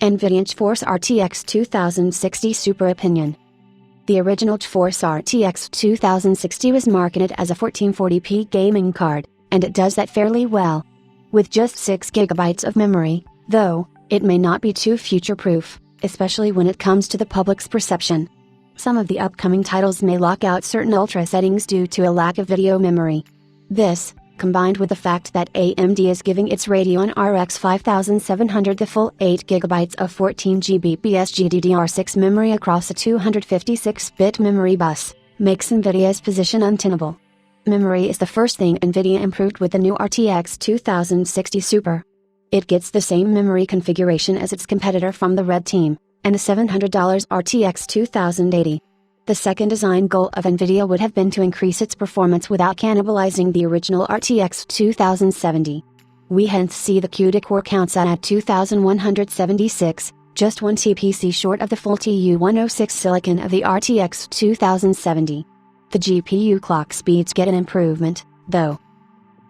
NVIDIA GeForce RTX 2060 Super Opinion. The original GeForce RTX 2060 was marketed as a 1440p gaming card, and it does that fairly well. With just 6GB of memory, though, it may not be too future-proof, especially when it comes to the public's perception. Some of the upcoming titles may lock out certain ultra settings due to a lack of video memory. This, combined with the fact that AMD is giving its Radeon RX 5700 the full 8GB of 14GB GDDR6 memory across a 256-bit memory bus, makes NVIDIA's position untenable. Memory is the first thing NVIDIA improved with the new RTX 2060 Super. It gets the same memory configuration as its competitor from the red team, and the $700 RTX 2080. The second design goal of NVIDIA would have been to increase its performance without cannibalizing the original RTX 2070. We hence see the CUDA-core counts at 2176, just one TPC short of the full TU106 silicon of the RTX 2070. The GPU clock speeds get an improvement, though.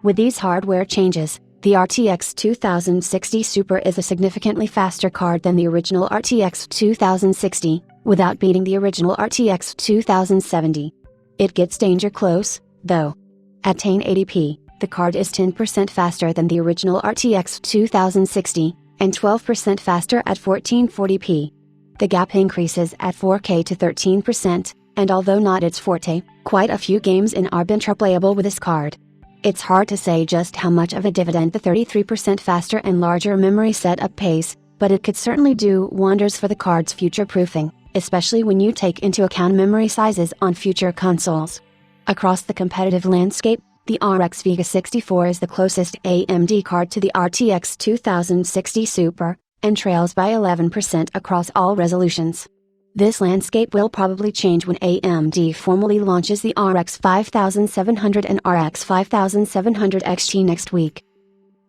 With these hardware changes, the RTX 2060 Super is a significantly faster card than the original RTX 2060, without beating the original RTX 2070. It gets danger close, though. At 1080p, the card is 10% faster than the original RTX 2060, and 12% faster at 1440p. The gap increases at 4K to 13%, and although not its forte, quite a few games in are been playable with this card. It's hard to say just how much of a dividend the 33% faster and larger memory setup pays, but it could certainly do wonders for the card's future-proofing, especially when you take into account memory sizes on future consoles. Across the competitive landscape, the RX Vega 64 is the closest AMD card to the RTX 2060 Super, and trails by 11% across all resolutions. This landscape will probably change when AMD formally launches the RX 5700 and RX 5700 XT next week.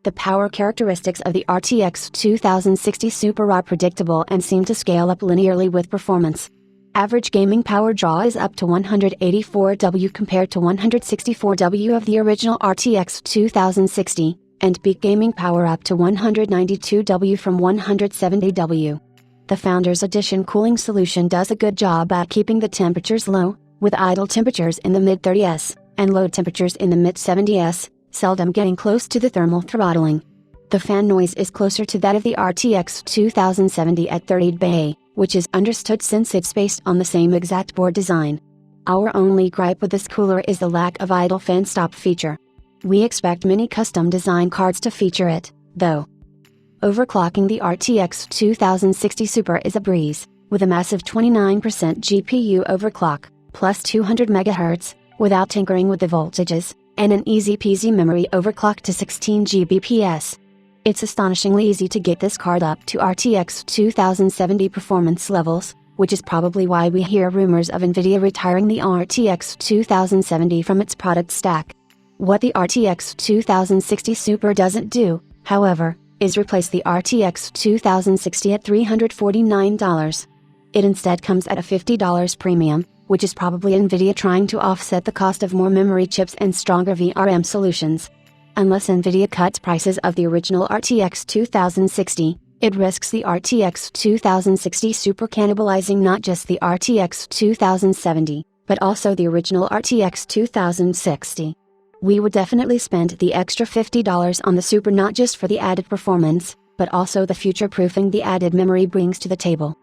The power characteristics of the RTX 2060 Super are predictable and seem to scale up linearly with performance. Average gaming power draw is up to 184W compared to 164W of the original RTX 2060, and peak gaming power up to 192W from 170W. The Founders Edition cooling solution does a good job at keeping the temperatures low, with idle temperatures in the mid-30s, and low temperatures in the mid-70s, seldom getting close to the thermal throttling. The fan noise is closer to that of the RTX 2070 at 30 dB, which is understood since it's based on the same exact board design. Our only gripe with this cooler is the lack of idle fan stop feature. We expect many custom design cards to feature it, though. Overclocking the RTX 2060 Super is a breeze, with a massive 29% GPU overclock, plus 200 MHz, without tinkering with the voltages, and an easy-peasy memory overclock to 16 Gbps. It's astonishingly easy to get this card up to RTX 2070 performance levels, which is probably why we hear rumors of NVIDIA retiring the RTX 2070 from its product stack. What the RTX 2060 Super doesn't do, however, is replace the RTX 2060 at $349. It instead comes at a $50 premium, which is probably NVIDIA trying to offset the cost of more memory chips and stronger VRM solutions. Unless NVIDIA cuts prices of the original RTX 2060, it risks the RTX 2060 Super cannibalizing not just the RTX 2070, but also the original RTX 2060. We would definitely spend the extra $50 on the Super not just for the added performance, but also the future-proofing the added memory brings to the table.